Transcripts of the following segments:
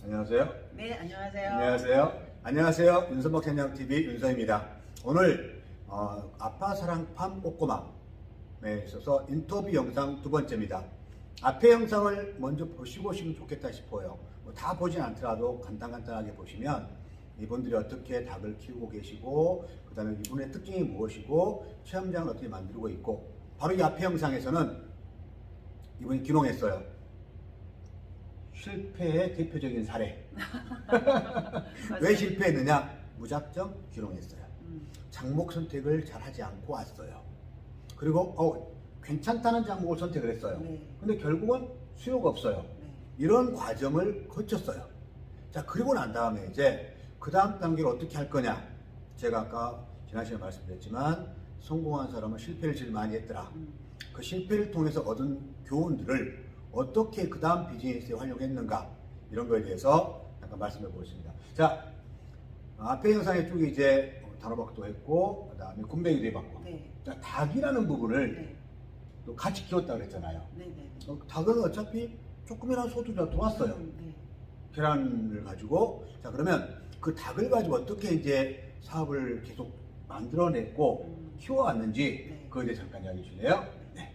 안녕하세요. 네, 안녕하세요. 안녕하세요. 윤선박 찬양TV 윤서입니다. 오늘 아빠사랑팜 꼬꼬맘에 있어서 인터뷰 영상 두 번째입니다. 앞에 영상을 먼저 보시고 오시면 좋겠다 싶어요. 다 보진 않더라도 간단하게 보시면 이분들이 어떻게 닭을 키우고 계시고 그 다음에 이분의 특징이 무엇이고 체험장을 어떻게 만들고 있고, 바로 이 앞에 영상에서는 이분이 귀농했어요. 실패의 대표적인 사례. 왜 실패했느냐? 무작정 귀농했어요. 장목 선택을 잘 하지 않고 왔어요. 그리고 괜찮다는 장목을 선택을 했어요. 네. 근데 결국은 수요가 없어요. 네. 이런 과정을 거쳤어요. 자, 그리고 난 다음에 이제 그 다음 단계를 어떻게 할 거냐? 제가 아까 지난 시간에 말씀드렸지만 성공한 사람은 실패를 제일 많이 했더라. 그 실패를 통해서 얻은 교훈들을 어떻게 그 다음 비즈니스에 활용했는가, 이런 거에 대해서 잠깐 말씀해 보겠습니다. 자, 앞에 영상에 쪽에 이제 단호박도 했고 그 다음에 군뱅이도 해봤고, 네. 자, 닭이라는 부분을 네. 또 같이 키웠다고 그랬잖아요. 네. 네. 닭은 어차피 조금이라도 소득이 들어왔어요. 네. 계란을 가지고. 자, 그러면 그 닭을 가지고 어떻게 이제 사업을 계속 만들어냈고 키워왔는지 네. 그거에 대해 잠깐 이야기해 주실래요? 네.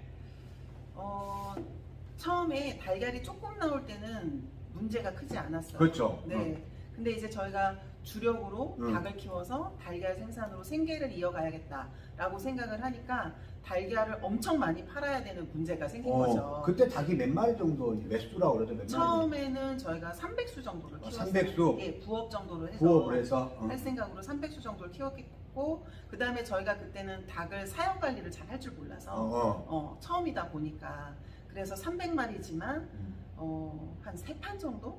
처음에 달걀이 조금 나올 때는 문제가 크지 않았어요. 그렇죠. 네. 근데 이제 저희가 주력으로 음. 닭을 키워서 달걀 생산으로 생계를 이어가야겠다라고 생각을 하니까 달걀을 엄청 많이 팔아야 되는 문제가 생긴 거죠. 그때 닭이 몇 마리 정도, 매수라고 그러죠? 몇 마리? 처음에는 저희가 300수 정도를 키웠어요. 300수? 예, 부업 정도로 해서. 부업을 해서? 할 생각으로 300수 정도를 키웠고, 그 다음에 저희가 그때는 닭을 사육 관리를 잘 할 줄 몰라서 처음이다 보니까 그래서 300마리지만 한 3판 정도?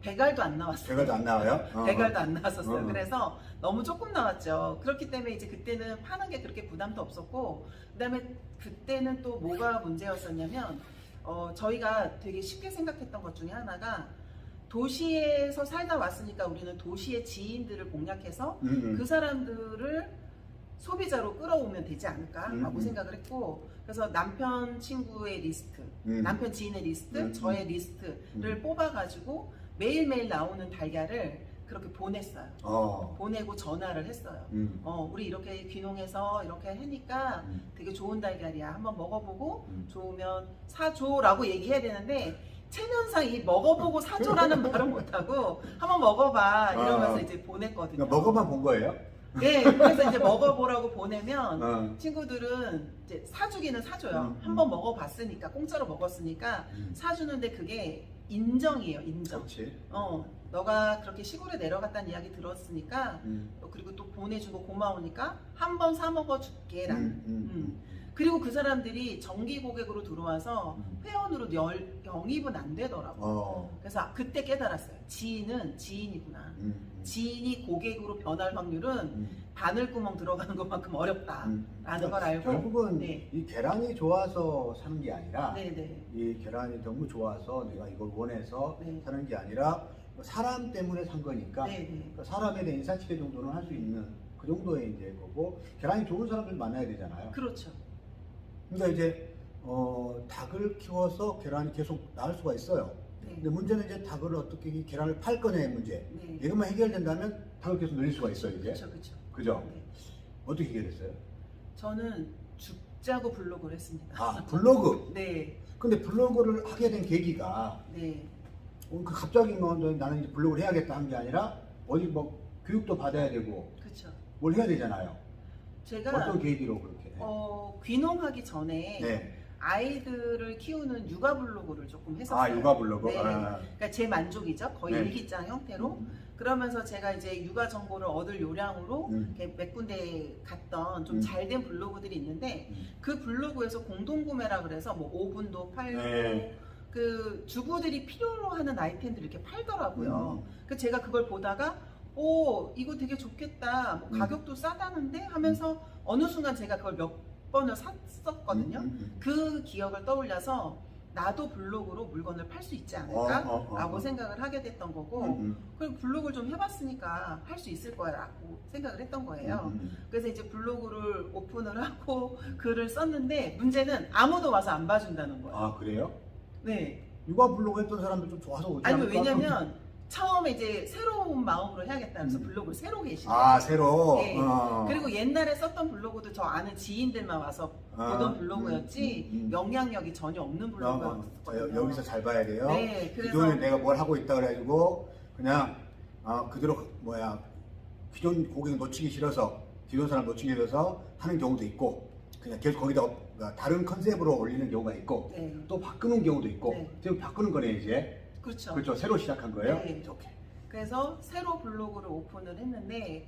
100알도 안 나왔어요. 100알도 안 나와요? 100알도 안 나왔었어요. 그래서 너무 조금 나왔죠. 그렇기 때문에 이제 그때는 파는 게 그렇게 부담도 없었고, 그 다음에 그때는 또 뭐가 문제였었냐면 저희가 되게 쉽게 생각했던 것 중에 하나가, 도시에서 살다 왔으니까 우리는 도시의 지인들을 공략해서 그 사람들을 소비자로 끌어오면 되지 않을까라고 생각을 했고, 그래서 남편 친구의 리스트, 남편 지인의 리스트, 저의 리스트를 뽑아가지고 매일매일 나오는 달걀을 그렇게 보냈어요. 보내고 전화를 했어요. 우리 이렇게 귀농해서 이렇게 하니까 되게 좋은 달걀이야. 한번 먹어보고 좋으면 사줘라고 얘기해야 되는데, 체면상 이 먹어보고 사줘라는 말은 못하고 한번 먹어봐 이러면서 이제 보냈거든요. 그러니까 먹어만 본 거예요? 네, 그래서 이제 먹어보라고 보내면 친구들은 이제 사주기는 사줘요. 한번 먹어봤으니까, 공짜로 먹었으니까 사주는데 그게 인정이에요, 인정. 그렇지. 너가 그렇게 시골에 내려갔다는 이야기 들었으니까, 그리고 또 보내주고 고마우니까 한 번 사 먹어줄게 라는. 그리고 그 사람들이 정기 고객으로 들어와서 회원으로 영입은 안 되더라고요. 그래서 그때 깨달았어요. 지인은 지인이구나. 지인이 고객으로 변할 확률은 바늘구멍 들어가는 것만큼 어렵다라는 걸 알고, 결국은 이 계란이 좋아서 사는 게 아니라, 네네. 이 계란이 너무 좋아서 내가 이걸 원해서 사는 게 아니라 사람 때문에 산 거니까, 그러니까 사람에 대한 인사치레 정도는 할 수 있는 그 정도의 이제 거고, 계란이 좋은 사람들 만나야 되잖아요. 그렇죠. 그러니까 이제 닭을 키워서 계란이 계속 나올 수가 있어요. 근데 문제는 이제 닭을 어떻게 이 계란을 팔 거냐의 문제. 이것만 해결된다면 닭을 계속 늘릴 수가 있어요, 이제. 그렇죠. 그죠? 어떻게 해결했어요? 저는 죽자고 블로그를 했습니다. 아, 블로그? 네. 근데 블로그를 하게 된 계기가, 갑자기 뭐 나는 이제 블로그를 해야겠다 한 게 아니라, 어디 뭐 교육도 받아야 되고, 그렇죠. 뭘 해야 되잖아요. 제가 어떤 계기로 그렇게? 귀농하기 전에 아이들을 키우는 육아 블로그를 조금 했었어요. 아, 육아 블로그? 네. 그러니까 제 만족이죠. 거의 일기장 형태로. 그러면서 제가 이제 육아 정보를 얻을 요량으로 이렇게 몇 군데 갔던 좀 잘된 블로그들이 있는데, 그 블로그에서 공동구매라 그래서 뭐 오븐도 팔고, 그 주부들이 필요로 하는 아이템들을 이렇게 팔더라고요. 그래서 제가 그걸 보다가 이거 되게 좋겠다, 뭐 가격도 싸다는데 하면서 어느 순간 제가 그걸 몇 번을 샀었거든요. 그 기억을 떠올려서 나도 블로그로 물건을 팔 수 있지 않을까 라고 생각을 하게 됐던 거고, 그리고 블로그를 좀 해봤으니까 할 수 있을 거야 라고 생각을 했던 거예요. 그래서 이제 블로그를 오픈을 하고 글을 썼는데, 문제는 아무도 와서 안 봐준다는 거예요. 아, 그래요? 네. 육아 블로그 했던 사람들 좀 좋아서 오지 않을까? 아니, 왜냐면 처음에 이제 새로운 마음으로 해야겠다 그래서 블로그를 새로 게시해요. 아, 새로. 네. 그리고 옛날에 썼던 블로그도 저 아는 지인들만 와서 보던 블로그였지 영향력이 전혀 없는 블로그였거든요. 여기서 잘 봐야 돼요. 네, 기존에 내가 뭘 하고 있다 그래가지고 그냥 그대로 기존 고객 놓치기 싫어서 기존 사람 놓치기 싫어서 하는 경우도 있고 그냥 계속 거기다 다른 컨셉으로 올리는 경우가 있고 네. 또 바꾸는 경우도 있고 네. 지금 바꾸는 거네 이제. 그렇죠. 그렇죠. 새로 시작한 거예요. 네. 오케이. 그래서 새로 블로그를 오픈을 했는데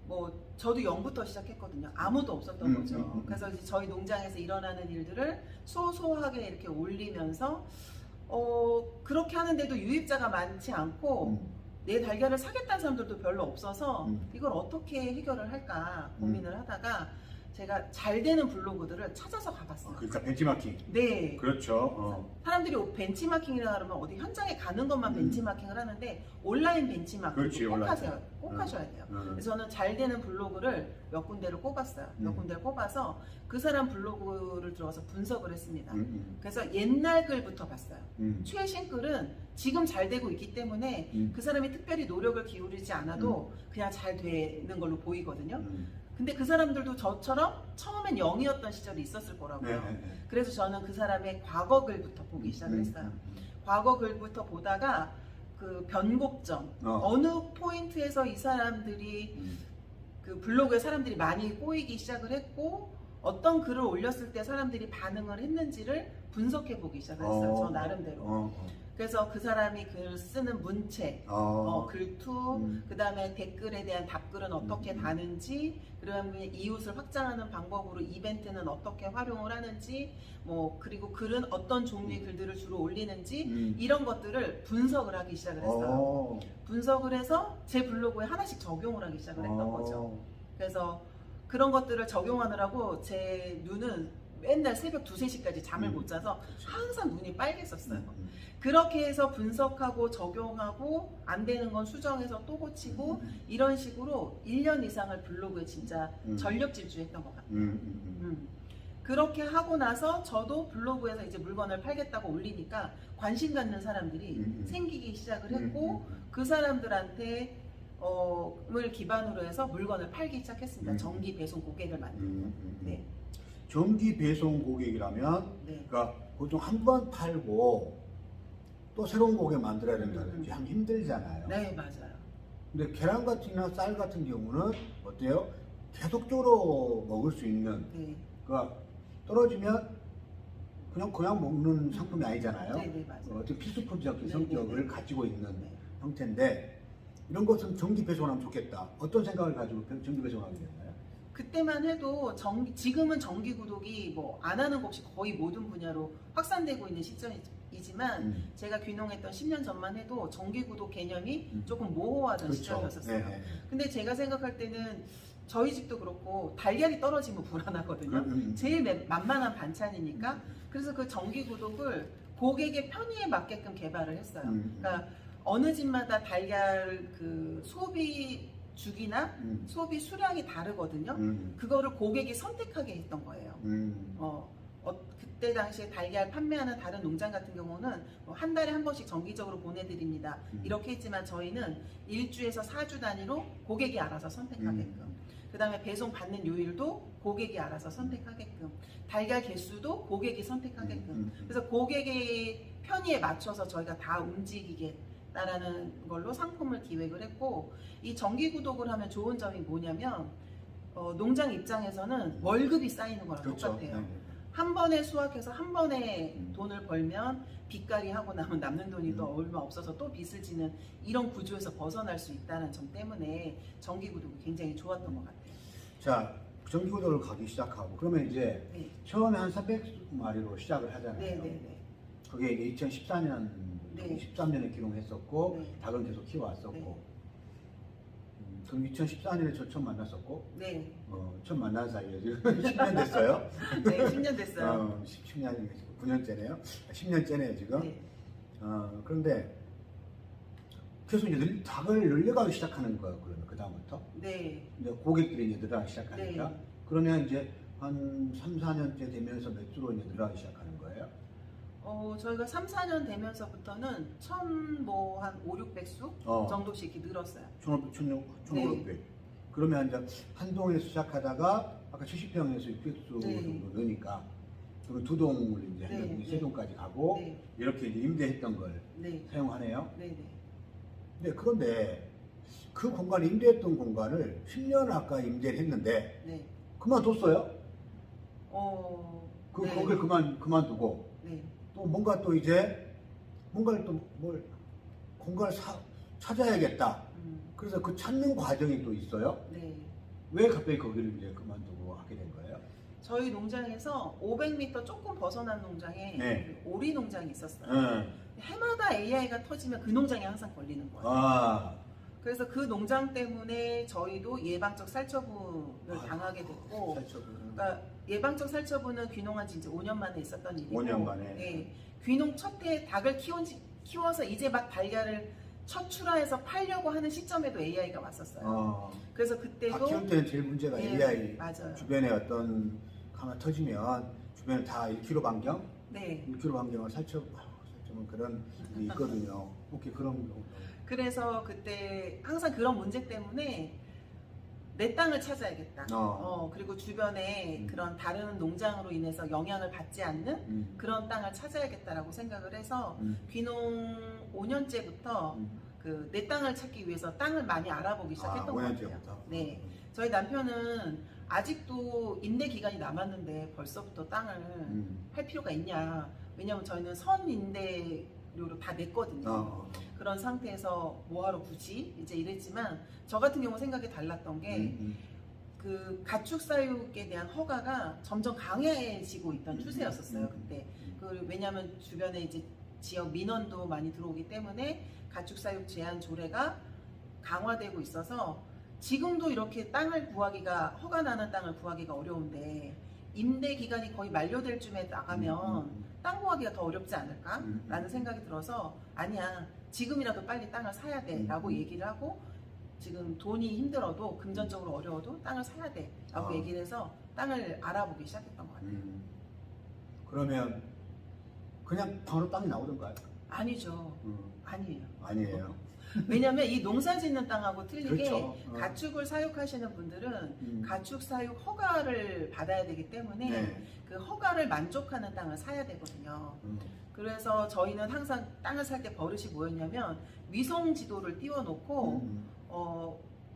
뭐 저도 0부터 시작했거든요. 아무도 없었던 거죠. 그래서 이제 저희 농장에서 일어나는 일들을 소소하게 이렇게 올리면서 그렇게 하는데도 유입자가 많지 않고 내 달걀을 사겠다는 사람들도 별로 없어서 이걸 어떻게 해결을 할까 고민을 하다가 제가 잘 되는 블로그들을 찾아서 가봤어요. 그러니까 벤치마킹. 네. 그렇죠. 사람들이 벤치마킹이라 그러면 어디 현장에 가는 것만 벤치마킹을 하는데 온라인 벤치마킹 그렇지, 꼭 온라인. 하세요. 꼭 하셔야 돼요. 그래서 저는 잘 되는 블로그를 몇 군데를 꼽았어요. 몇 군데를 꼽아서 그 사람 블로그를 들어가서 분석을 했습니다. 그래서 옛날 글부터 봤어요. 최신 글은 지금 잘 되고 있기 때문에 그 사람이 특별히 노력을 기울이지 않아도 그냥 잘 되는 걸로 보이거든요. 근데 그 사람들도 저처럼 처음엔 0이었던 시절이 있었을 거라고요. 그래서 저는 그 사람의 과거 글부터 보기 시작을 했어요. 과거 글부터 보다가 그 변곡점, 어느 포인트에서 이 사람들이 그 블로그에 사람들이 많이 꼬이기 시작을 했고 어떤 글을 올렸을 때 사람들이 반응을 했는지를 분석해 보기 시작을 했어요. 저 나름대로. 그래서 그 사람이 글 쓰는 문체, 글투, 그 다음에 댓글에 대한 답글은 어떻게 다는지, 그다음에 이웃을 확장하는 방법으로 이벤트는 어떻게 활용을 하는지, 그리고 글은 어떤 종류의 글들을 주로 올리는지 이런 것들을 분석을 하기 시작을 했어요. 분석을 해서 제 블로그에 하나씩 적용을 하기 시작을 했던 거죠. 그래서 그런 것들을 적용하느라고 제 눈은 맨날 새벽 2, 3시까지 잠을 못 자서 항상 눈이 빨갰었어요. 그렇게 해서 분석하고 적용하고 안 되는 건 수정해서 또 고치고 이런 식으로 1년 이상을 블로그에 진짜 전력 질주했던 것 같아요. 그렇게 하고 나서 저도 블로그에서 이제 물건을 팔겠다고 올리니까 관심 갖는 사람들이 생기기 시작을 했고 그 사람들한테 을 기반으로 해서 물건을 팔기 시작했습니다. 정기 배송 고객을 만들고. 네. 정기 배송 고객이라면 네. 그러니까 보통 한 번 팔고 또 새로운 고객 만들어야 된다든지 하면 힘들잖아요. 네, 맞아요. 근데 계란 같은이나 쌀 같은 경우는 어때요? 계속적으로 먹을 수 있는 네. 그러니까 떨어지면 그냥 먹는 상품이 아니잖아요. 네, 네, 맞아요. 어떤 필수품적인 네, 성격을 네, 네. 가지고 있는 네. 형태인데 이런 것은 정기 배송하면 좋겠다. 어떤 생각을 가지고 정기 배송하게 됐나요? 그때만 해도 지금은 정기 구독이 안 하는 거 없이 거의 모든 분야로 확산되고 있는 시점이지만 제가 귀농했던 10년 전만 해도 정기 구독 개념이 조금 모호하던 그렇죠. 시절이었어요. 네. 근데 제가 생각할 때는 저희 집도 그렇고 달걀이 떨어지면 불안하거든요. 제일 만만한 반찬이니까. 그래서 그 정기 구독을 고객의 편의에 맞게끔 개발을 했어요. 그러니까 어느 집마다 달걀 그 소비 주기나 소비 수량이 다르거든요. 그거를 고객이 선택하게 했던 거예요. 그때 당시에 달걀 판매하는 다른 농장 같은 경우는 한 달에 한 번씩 정기적으로 보내드립니다. 이렇게 했지만 저희는 1주에서 4주 단위로 고객이 알아서 선택하게끔. 그 다음에 배송 받는 요일도 고객이 알아서 선택하게끔. 달걀 개수도 고객이 선택하게끔. 그래서 고객의 편의에 맞춰서 저희가 다 움직이게 라는 걸로 상품을 기획을 했고 이 정기 구독을 하면 좋은 점이 뭐냐면 농장 입장에서는 월급이 쌓이는 거랑 그렇죠. 똑같아요. 한 번에 수확해서 한 번에 돈을 벌면 빚갈이 하고 나면 남는 돈이 또 얼마 없어서 또 빚을 지는 이런 구조에서 벗어날 수 있다는 점 때문에 정기 구독이 굉장히 좋았던 것 같아요. 자, 정기 구독을 가기 시작하고 그러면 이제 네. 처음에 한 300마리로 시작을 하잖아요. 네네네. 그게 이제 2014년, 네. 13년에 기농했었고 네. 닭은 계속 키워왔었고 네. 그럼 2014년에 저 처음 만났었고 네. 처음 만난 사이에 지금 10년 됐어요. 네, 10년 됐어요. 10년이 9년째네요. 10년째네요 지금. 네. 그런데 계속 이제 닭을 늘려가기 시작하는 거예요. 그러면 그 다음부터 네. 이제 고객들이 이제 늘어나기 시작하니까 네. 그러면 이제 한 3, 4년째 되면서 몇 주로 이제 늘어나기 시작하는 거예요. 저희가 3, 4년 되면서부터는 한 5, 600수 정도씩 이렇게 늘었어요. 1,500. 그러면 이제 한 동에서 시작하다가 아까 70평에서 600수 네. 정도 넣으니까 그럼 두 동을 이제 네. 세 동까지 가고 네. 이렇게 이제 임대했던 걸 네. 사용하네요. 네네. 네, 그런데 그 공간 임대했던 공간을 10년 아까 임대를 했는데 네. 그만뒀어요. 네. 거길 그만두고 네. 또 뭔가 또 이제 뭔가를 또 뭘 공간을 찾아야겠다. 그래서 그 찾는 과정이 또 있어요. 네. 왜 갑자기 거기를 이제 그만두고 하게 된 거예요? 저희 농장에서 500m 조금 벗어난 농장에 네. 그 오리 농장이 있었어요. 네. 해마다 AI가 터지면 그 농장에 항상 걸리는 거예요. 아, 그래서 그 농장 때문에 저희도 예방적 살처분을 당하게 됐고, 그러니까 예방적 살처분은 귀농한 지 이제 5년 만에 있었던 일이고, 5년 만에. 네, 귀농 첫 해 닭을 키워서 이제 막 달걀을 첫 출하해서 팔려고 하는 시점에도 AI가 왔었어요. 그래서 그때도 키울 때는 제일 문제가 네, AI. 맞아요. 주변에 어떤 하나 터지면 주변에 다 1km 반경, 네. 1km 반경을 살처분 그런 일이 있거든요. 혹시 그런 거. 그래서 그때 항상 그런 문제 때문에 내 땅을 찾아야겠다. 그리고 주변에 그런 다른 농장으로 인해서 영향을 받지 않는 그런 땅을 찾아야겠다라고 생각을 해서 귀농 5년째부터 그 내 땅을 찾기 위해서 땅을 많이 알아보기 시작했던 것 같아요. 5년째부터. 네, 저희 남편은 아직도 임대 기간이 남았는데 벌써부터 땅을 할 필요가 있냐? 왜냐하면 저희는 선 임대료로 다 냈거든요. 그런 상태에서 뭐하러 굳이 이제 이랬지만 저 같은 경우 생각이 달랐던 게 그 가축 사육에 대한 허가가 점점 강해지고 있던 추세였었어요 그때. 왜냐하면 주변에 이제 지역 민원도 많이 들어오기 때문에 가축 사육 제한 조례가 강화되고 있어서 지금도 이렇게 땅을 구하기가 허가 나는 땅을 구하기가 어려운데 임대 기간이 거의 만료될 쯤에 나가면 땅 구하기가 더 어렵지 않을까라는 생각이 들어서 아니야 지금이라도 빨리 땅을 사야 돼라고 얘기를 하고 지금 돈이 힘들어도 금전적으로 어려워도 땅을 사야 돼라고 얘기를 해서 땅을 알아보기 시작했던 것 같아요. 그러면 그냥 바로 땅이 나오던가요? 아니죠. 아니에요. 아니에요. 왜냐면 이 농사 짓는 땅하고 틀리게 그렇죠. 가축을 사육하시는 분들은 가축 사육 허가를 받아야 되기 때문에 네. 그 허가를 만족하는 땅을 사야 되거든요. 그래서 저희는 항상 땅을 살 때 버릇이 뭐였냐면 위성 지도를 띄워놓고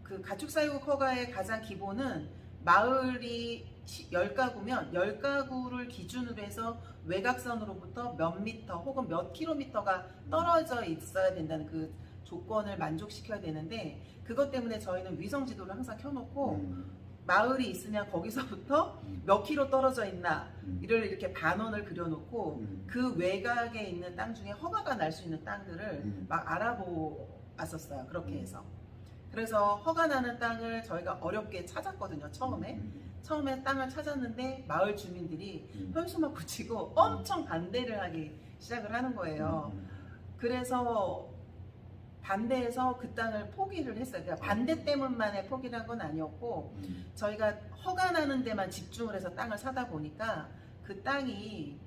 그 가축 사육 허가의 가장 기본은 마을이 10가구면 10가구를 기준으로 해서 외곽선으로부터 몇 미터 혹은 몇 킬로미터가 떨어져 있어야 된다는 그 조건을 만족시켜야 되는데 그것 때문에 저희는 위성 지도를 항상 켜놓고 마을이 있으면 거기서부터 몇 킬로 떨어져 있나 이를 이렇게 반원을 그려놓고 그 외곽에 있는 땅 중에 허가가 날 수 있는 땅들을 막 알아보았었어요. 그렇게 해서. 그래서 허가 나는 땅을 저희가 어렵게 찾았거든요. 처음에 땅을 찾았는데 마을 주민들이 현수막 붙이고 엄청 반대를 하기 시작을 하는 거예요. 그래서 반대해서 그 땅을 포기를 했어요. 그러니까 반대 때문만에 포기를 한 건 아니었고 저희가 허가 나는 데만 집중을 해서 땅을 사다 보니까 그 땅이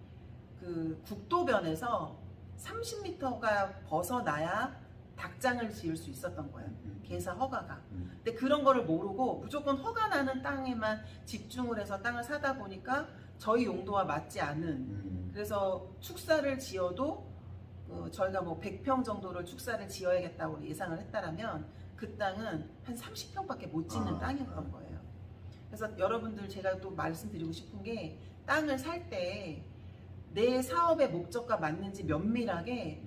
그 국도변에서 30m가 벗어나야 닭장을 지을 수 있었던 거예요. 개사 허가가. 근데 그런 거를 모르고 무조건 허가 나는 땅에만 집중을 해서 땅을 사다 보니까 저희 용도와 맞지 않은 그래서 축사를 지어도 저희가 뭐 100평 정도를 축사를 지어야겠다고 예상을 했다라면 그 땅은 한 30평밖에 못 짓는 땅이었던 거예요. 그래서 여러분들 제가 또 말씀드리고 싶은 게 땅을 살 때 내 사업의 목적과 맞는지 면밀하게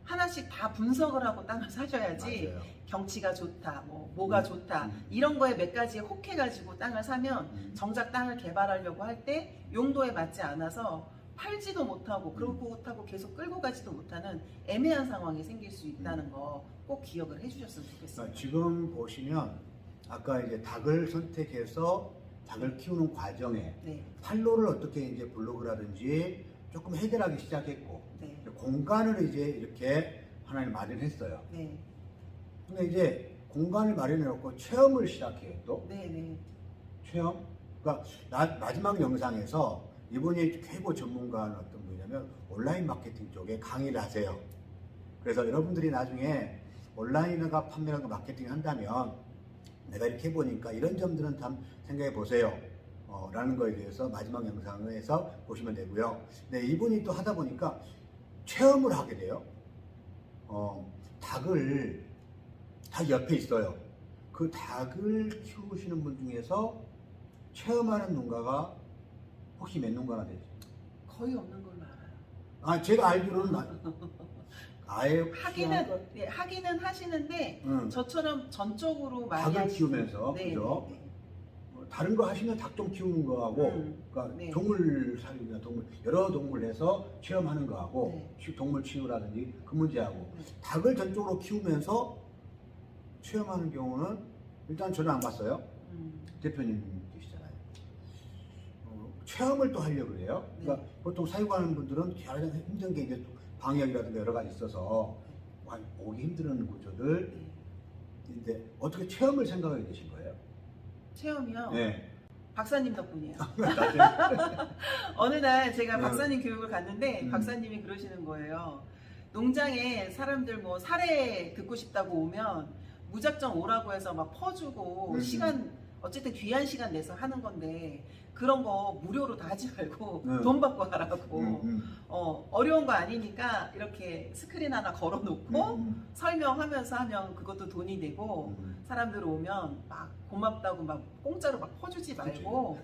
하나씩 다 분석을 하고 땅을 사셔야지 맞아요. 경치가 좋다, 뭐가 좋다 이런 거에 몇 가지에 혹해가지고 땅을 사면 정작 땅을 개발하려고 할 때 용도에 맞지 않아서 팔지도 못하고 그렇다고 계속 끌고 가지도 못하는 애매한 상황이 생길 수 있다는 거 꼭 기억을 해주셨으면 좋겠어요. 그러니까 지금 보시면 아까 이제 닭을 선택해서 닭을 키우는 과정에 네, 판로를 어떻게 이제 블로그라든지 조금 해결하기 시작했고 네, 공간을 이제 이렇게 하나를 마련했어요. 네, 근데 이제 공간을 마련해놓고 체험을 시작해요. 또 네, 네, 체험. 그러니까 마지막 영상에서 이분이 최고 전문가는 어떤 분이냐면 온라인 마케팅 쪽에 강의를 하세요. 그래서 여러분들이 나중에 온라인과 판매라는 마케팅을 한다면 내가 이렇게 해보니까 이런 점들은 참 생각해 보세요. 라는 거에 대해서 마지막 영상에서 보시면 되고요. 네, 이분이 또 하다 보니까 체험을 하게 돼요. 닭 옆에 있어요. 그 닭을 키우시는 분 중에서 체험하는 농가가 혹시 몇 농가나 되죠? 거의 없는 걸로 알아요. 아, 제가 알기로는 아예 하기는 하시는데 저처럼 전적으로 많이 닭을 키우면서 네, 그죠? 네, 네. 다른 거 하시면 닭좀 키우는 거하고 그러니까 네. 동물 살리나 여러 동물 해서 체험하는 거하고 네. 동물 치유라든지 그 문제하고 네. 닭을 전적으로 키우면서 체험하는 경우는 일단 저는 안 봤어요. 대표님 계시잖아요. 체험을 또 하려고 그래요. 그러니까 네. 보통 사육하는 분들은 가장 힘든 게 이제 방역이라든가 여러 가지 있어서 오기 힘든 구조들. 네. 근데 어떻게 체험을 생각하게 되신 거예요? 체험이요? 네. 박사님 덕분이에요. 나중에. 어느 날 제가 네. 박사님 교육을 갔는데 박사님이 그러시는 거예요. 농장에 사람들 뭐 사례 듣고 싶다고 오면 무작정 오라고 해서 막 퍼주고 시간 어쨌든 귀한 시간 내서 하는 건데 그런 거 무료로 다 하지 말고 돈 받고 하라고. 어려운 거 아니니까 이렇게 스크린 하나 걸어놓고 설명하면서 하면 그것도 돈이 되고 사람들 오면 막 고맙다고 막 공짜로 막 퍼주지 말고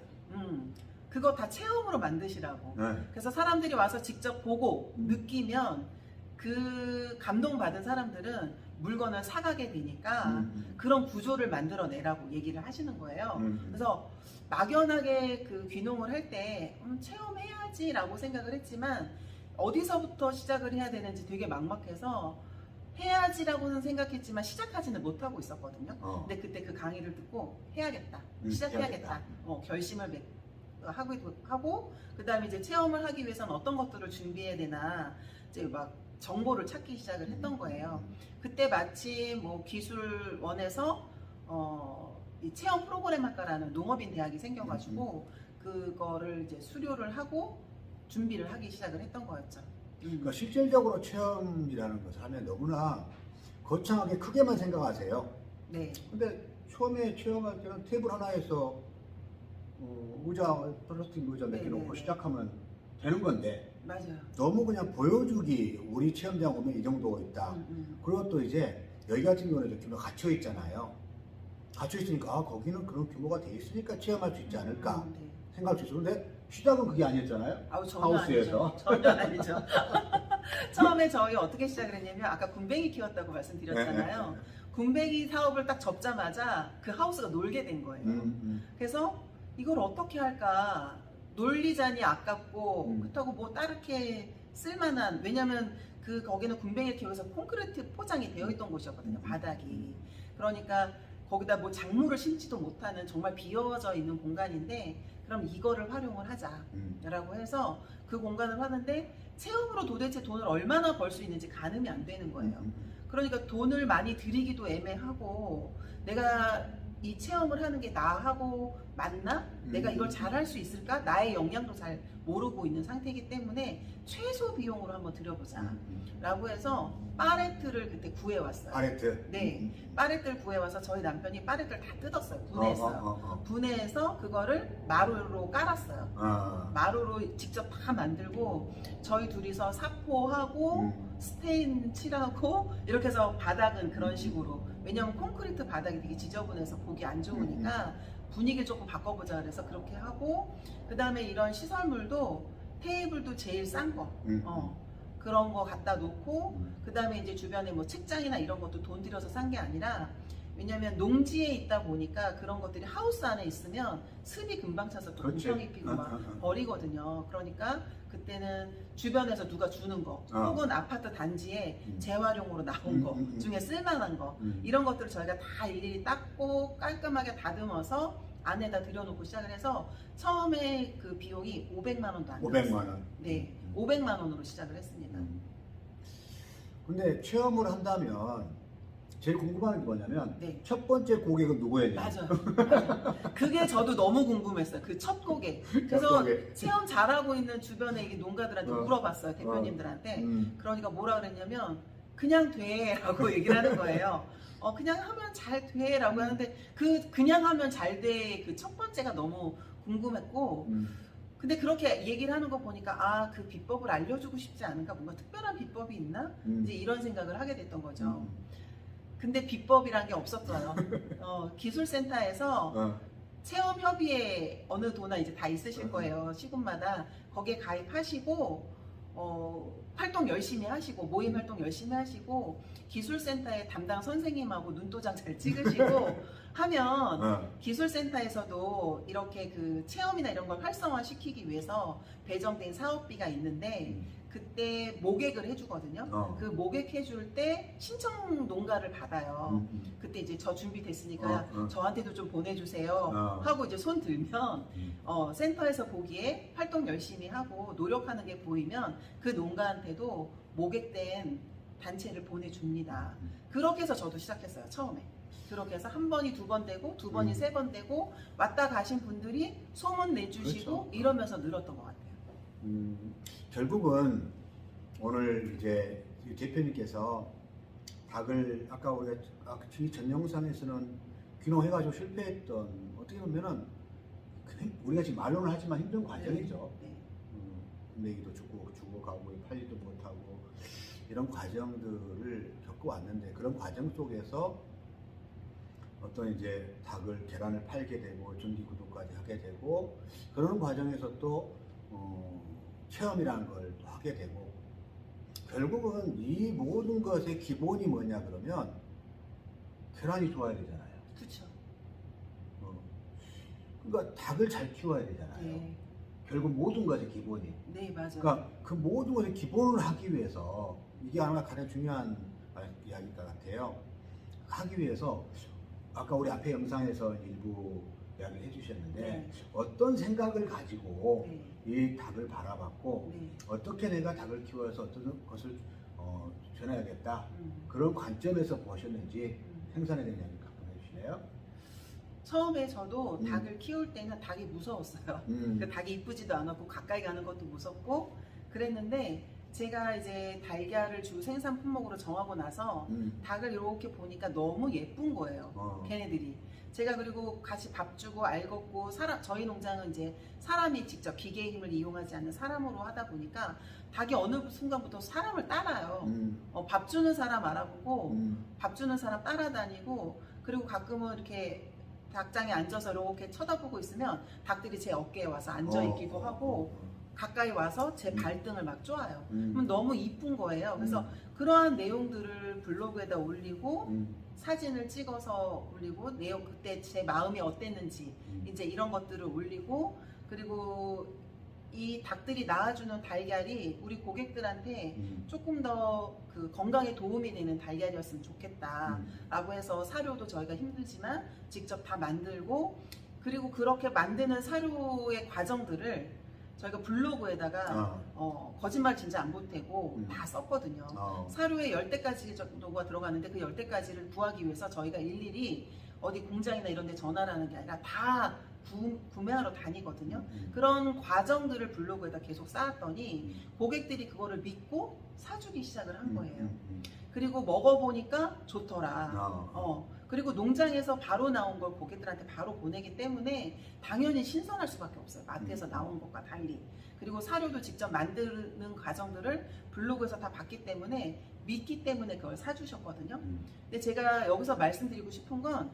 그거 다 체험으로 만드시라고. 네. 그래서 사람들이 와서 직접 보고 느끼면 그 감동받은 사람들은 물건을 사가게 되니까 그런 구조를 만들어내라고 얘기를 하시는 거예요. 그래서 막연하게 그 귀농을 할 때 체험해야지라고 생각을 했지만 어디서부터 시작을 해야 되는지 되게 막막해서 해야지라고는 생각했지만 시작하지는 못하고 있었거든요. 근데 그때 그 강의를 듣고 해야겠다, 시작해야겠다, 결심을 하고 그 다음에 이제 체험을 하기 위해서는 어떤 것들을 준비해야 되나 이제 막 정보를 찾기 시작을 했던 거예요. 그때 마침 뭐 기술원에서 이 체험 프로그램 학과라는 농업인 대학이 생겨가지고 그거를 이제 수료를 하고 준비를 하기 시작을 했던 거였죠. 그러니까 실질적으로 체험이라는 것을 하면 너무나 거창하게 크게만 생각하세요. 네. 근데 처음에 체험할 때는 테이블 하나에서 의자, 플라스틱 의자 몇 개 놓고 시작하면 되는 건데 맞아요. 너무 그냥 보여주기 우리 체험장 오면 이 정도 있다. 그리고 또 이제 여기 같은 경우는 규모가 갇혀 있잖아요. 갇혀 있으니까 거기는 그런 규모가 돼 있으니까 체험할 수 있지 않을까 생각할 수 있어요. 근데 시작은 그게 아니었잖아요. 전혀 하우스에서. 아니죠. 전혀 아니죠. 처음에 저희 어떻게 시작을 했냐면 아까 군뱅이 키웠다고 말씀드렸잖아요. 군뱅이 사업을 딱 접자마자 그 하우스가 놀게 된 거예요. 그래서 이걸 어떻게 할까? 놀리자니 아깝고 그렇다고 뭐 따르게 쓸만한, 왜냐면 그 거기는 군뱅이를 키워서 콘크리트 포장이 되어 있던 곳이었거든요. 바닥이. 그러니까 거기다 뭐 작물을 심지도 못하는 정말 비어져 있는 공간인데 그럼 이거를 활용을 하자라고 해서 그 공간을 하는데 체험으로 도대체 돈을 얼마나 벌 수 있는지 가늠이 안 되는 거예요. 그러니까 돈을 많이 들이기도 애매하고 내가 이 체험을 하는 게 나하고 맞나? 내가 이걸 잘할 수 있을까? 나의 역량도 잘 모르고 있는 상태이기 때문에 최소 비용으로 한번 들여보자 라고 해서 파레트를 그때 구해왔어요. 파레트? 네, 파레트를 구해와서 저희 남편이 파레트를 다 뜯었어요. 분해했어요. 분해해서 그거를 마루로 깔았어요. 마루로 직접 다 만들고 저희 둘이서 사포하고 스테인 칠하고 이렇게 해서 바닥은 그런 식으로, 왜냐면 콘크리트 바닥이 되게 지저분해서 보기 안 좋으니까 분위기를 조금 바꿔보자 그래서 그렇게 하고, 그 다음에 이런 시설물도 테이블도 제일 싼 거 그런 거 갖다 놓고, 그 다음에 이제 주변에 뭐 책장이나 이런 것도 돈 들여서 산 게 아니라, 왜냐면 농지에 있다 보니까 그런 것들이 하우스 안에 있으면 습이 금방 차서 또 곰팡이 피고 막 버리거든요. 그러니까 그때는 주변에서 누가 주는 거 혹은 아파트 단지에 재활용으로 나온 거 중에 쓸만한 거 이런 것들을 저희가 다 일일이 닦고 깔끔하게 다듬어서 안에다 들여놓고 시작을 해서 처음에 그 비용이 500만 원도 안 들었어요. 500만 원? 네, 500만 원으로 시작을 했습니다. 근데 체험을 한다면 제일 궁금한 게 뭐냐면 네. 첫 번째 고객은 누구였냐? 맞아요. 그게 저도 너무 궁금했어요. 그 첫 고객. 그래서 고객. 체험 잘하고 있는 주변에 이 농가들한테 물어봤어요. 대표님들한테. 음. 그러니까 뭐라 그랬냐면 그냥 돼라고 얘기를 하는 거예요. 그냥 하면 잘 돼라고 하는데 그냥 하면 잘 돼 그 첫 번째가 너무 궁금했고 근데 그렇게 얘기를 하는 거 보니까 그 비법을 알려주고 싶지 않은가 뭔가 특별한 비법이 있나 이제 이런 생각을 하게 됐던 거죠. 근데 비법이란 게 없었어요. 기술센터에서 체험협의회 어느 도나 이제 다 있으실 거예요. 시군마다 거기에 가입하시고 활동 열심히 하시고 모임 활동 열심히 하시고 기술센터의 담당 선생님하고 눈도장 잘 찍으시고 하면 기술센터에서도 이렇게 그 체험이나 이런 걸 활성화 시키기 위해서 배정된 사업비가 있는데 그때 모객을 해주거든요. 그 모객 해줄 때 신청 농가를 받아요. 그때 이제 저 준비됐으니까 저한테도 좀 보내주세요 하고 이제 손 들면 센터에서 보기에 활동 열심히 하고 노력하는 게 보이면 그 농가한테도 모객된 단체를 보내줍니다. 그렇게 해서 저도 시작했어요. 처음에. 그렇게 해서 한 번이 두 번 되고 두 번이 세 번 되고 왔다 가신 분들이 소문 내주시고 그렇죠. 이러면서 늘었던 것 같아요. 결국은 오늘 이제 대표님께서 닭을 아까 우리가 전 영상에서는 귀농해가지고 실패했던 어떻게 보면은 우리가 지금 말로는 하지만 힘든 과정이죠. 네. 금메기도 주고 가고 팔리도 못하고 이런 과정들을 겪어왔는데 그런 과정 속에서 어떤 이제 닭을 계란을 팔게 되고 정기 구독까지 하게 되고 그런 과정에서 또 체험이라는 걸 또 하게 되고 결국은 이 모든 것의 기본이 뭐냐 그러면 계란이 좋아야 되잖아요. 그렇죠. 그러니까 닭을 잘 키워야 되잖아요. 네. 결국 모든 것의 기본이. 네, 맞아요. 그러니까 그 모든 것의 기본을 하기 위해서 이게 아마 가장 중요한 이야기일 것 같아요. 하기 위해서 아까 우리 앞에 영상에서 일부 이야기를 해주셨는데 네. 어떤 생각을 가지고 네. 이 닭을 바라봤고 네. 어떻게 내가 닭을 키워서 어떤 것을 전해야겠다 그런 관점에서 보셨는지 생산에 대한 이야기 한번 해주실래요? 처음에 저도 닭을 키울 때는 닭이 무서웠어요. 그 닭이 이쁘지도 않았고 가까이 가는 것도 무섭고 그랬는데 제가 이제 달걀을 주 생산 품목으로 정하고 나서 닭을 이렇게 보니까 너무 예쁜 거예요. 걔네들이. 제가 그리고 같이 밥 주고 알 걷고 저희 농장은 이제 사람이 직접 기계의 힘을 이용하지 않는 사람으로 하다 보니까 닭이 어느 순간부터 사람을 따라요. 밥 주는 사람 알아보고 밥 주는 사람 따라다니고 그리고 가끔은 이렇게 닭장에 앉아서 이렇게 쳐다보고 있으면 닭들이 제 어깨에 와서 앉아있기도 하고 가까이 와서 제 발등을 막 쪼아요. 그럼 너무 이쁜 거예요. 그래서 그러한 내용들을 블로그에다 올리고 사진을 찍어서 올리고 그때 제 마음이 어땠는지 이제 이런 것들을 올리고 그리고 이 닭들이 낳아주는 달걀이 우리 고객들한테 조금 더 그 건강에 도움이 되는 달걀이었으면 좋겠다라고 해서 사료도 저희가 힘들지만 직접 다 만들고 그리고 그렇게 만드는 사료의 과정들을 저희가 블로그에다가 거짓말 진짜 안 보태고 다 썼거든요. 사료에 10대까지 정도가 들어가는데 그 10대까지를 구하기 위해서 저희가 일일이 어디 공장이나 이런 데 전화를 하는 게 아니라 다 구매하러 다니거든요. 그런 과정들을 블로그에다 계속 쌓았더니 고객들이 그거를 믿고 사주기 시작을 한 거예요. 그리고 먹어보니까 좋더라. 그리고 농장에서 바로 나온 걸 고객들한테 바로 보내기 때문에 당연히 신선할 수밖에 없어요. 마트에서 나온 것과 달리. 그리고 사료도 직접 만드는 과정들을 블로그에서 다 봤기 때문에 믿기 때문에 그걸 사주셨거든요. 근데 제가 여기서 말씀드리고 싶은 건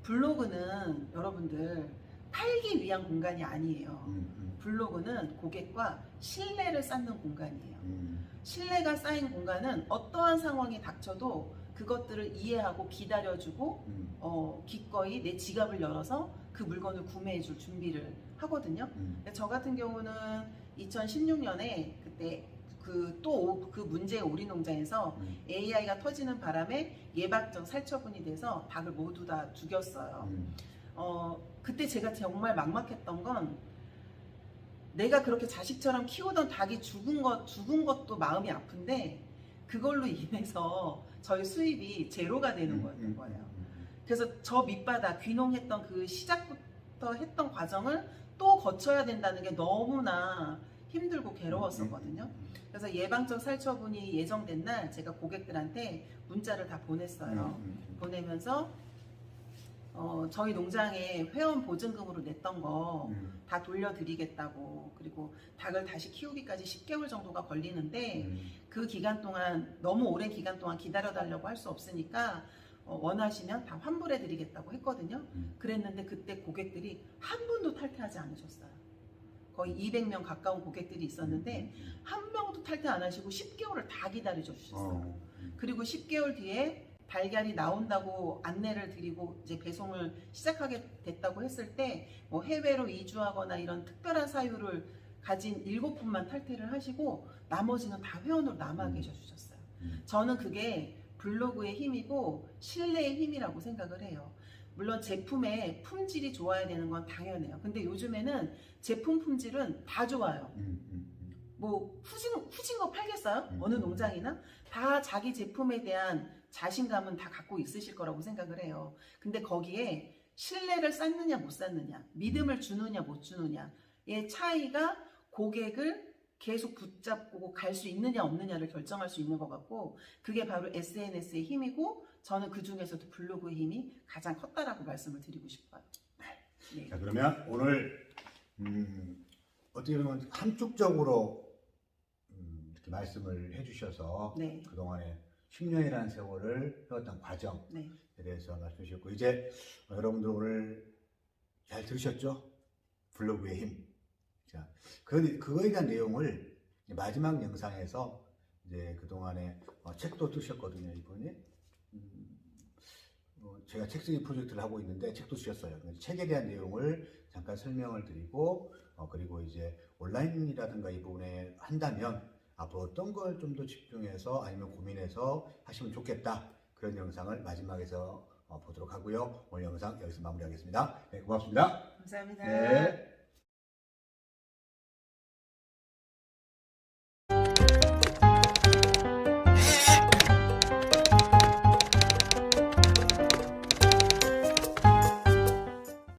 블로그는 여러분들 팔기 위한 공간이 아니에요. 블로그는 고객과 신뢰를 쌓는 공간이에요. 신뢰가 쌓인 공간은 어떠한 상황이 닥쳐도 그것들을 이해하고 기다려주고 기꺼이 내 지갑을 열어서 그 물건을 구매해줄 준비를 하거든요. 저 같은 경우는 2016년에 그때 그 문제의 오리 농장에서 AI가 터지는 바람에 예방적 살처분이 돼서 닭을 모두 다 죽였어요. 그때 제가 정말 막막했던 건 내가 그렇게 자식처럼 키우던 닭이 죽은 것도 마음이 아픈데 그걸로 인해서 저희 수입이 제로가 되는 거였던 거예요. 그래서 저 밑바닥 귀농했던 그 시작부터 했던 과정을 또 거쳐야 된다는 게 너무나 힘들고 괴로웠었거든요. 그래서 예방적 살처분이 예정된 날 제가 고객들한테 문자를 다 보냈어요. 보내면서 저희 농장에 회원 보증금으로 냈던 거 다 돌려드리겠다고, 그리고 닭을 다시 키우기까지 10개월 정도가 걸리는데 그 기간 동안, 너무 오랜 기간 동안 기다려달라고 할 수 없으니까 원하시면 다 환불해드리겠다고 했거든요. 그랬는데 그때 고객들이 한 분도 탈퇴하지 않으셨어요. 거의 200명 가까운 고객들이 있었는데 한 명도 탈퇴 안 하시고 10개월을 다 기다려 주셨어요. 그리고 10개월 뒤에 달걀이 나온다고 안내를 드리고 이제 배송을 시작하게 됐다고 했을 때 뭐 해외로 이주하거나 이런 특별한 사유를 가진 7분만 탈퇴를 하시고 나머지는 다 회원으로 남아 계셔 주셨어요. 저는 그게 블로그의 힘이고 신뢰의 힘이라고 생각을 해요. 물론 제품의 품질이 좋아야 되는 건 당연해요. 근데 요즘에는 제품 품질은 다 좋아요. 뭐 후진 거 팔겠어요? 어느 농장이나? 다 자기 제품에 대한 자신감은 다 갖고 있으실 거라고 생각을 해요. 근데 거기에 신뢰를 쌓느냐 못 쌓느냐, 믿음을 주느냐 못 주느냐의 차이가 고객을 계속 붙잡고 갈 수 있느냐 없느냐를 결정할 수 있는 것 같고, 그게 바로 SNS의 힘이고, 저는 그 중에서도 블로그의 힘이 가장 컸다라고 말씀을 드리고 싶어요. 네. 자, 그러면 오늘 어떻게 보면 함축적으로 이렇게 말씀을 해주셔서 네. 그동안에 10년이라는 세월을 해왔던 과정에 네. 대해서 말씀해 주셨고, 이제 여러분들 오늘 잘 들으셨죠? 블로그의 힘. 자, 그거에 대한 내용을 마지막 영상에서 이제 그동안에 책도 쓰셨거든요, 이분이. 제가 책 쓰기 프로젝트를 하고 있는데 책도 쓰셨어요. 책에 대한 내용을 잠깐 설명을 드리고, 그리고 이제 온라인이라든가 이 부분에 한다면 앞으로 어떤 걸 좀 더 집중해서 아니면 고민해서 하시면 좋겠다. 그런 영상을 마지막에서 보도록 하고요. 오늘 영상 여기서 마무리하겠습니다. 네, 고맙습니다. 감사합니다. 네.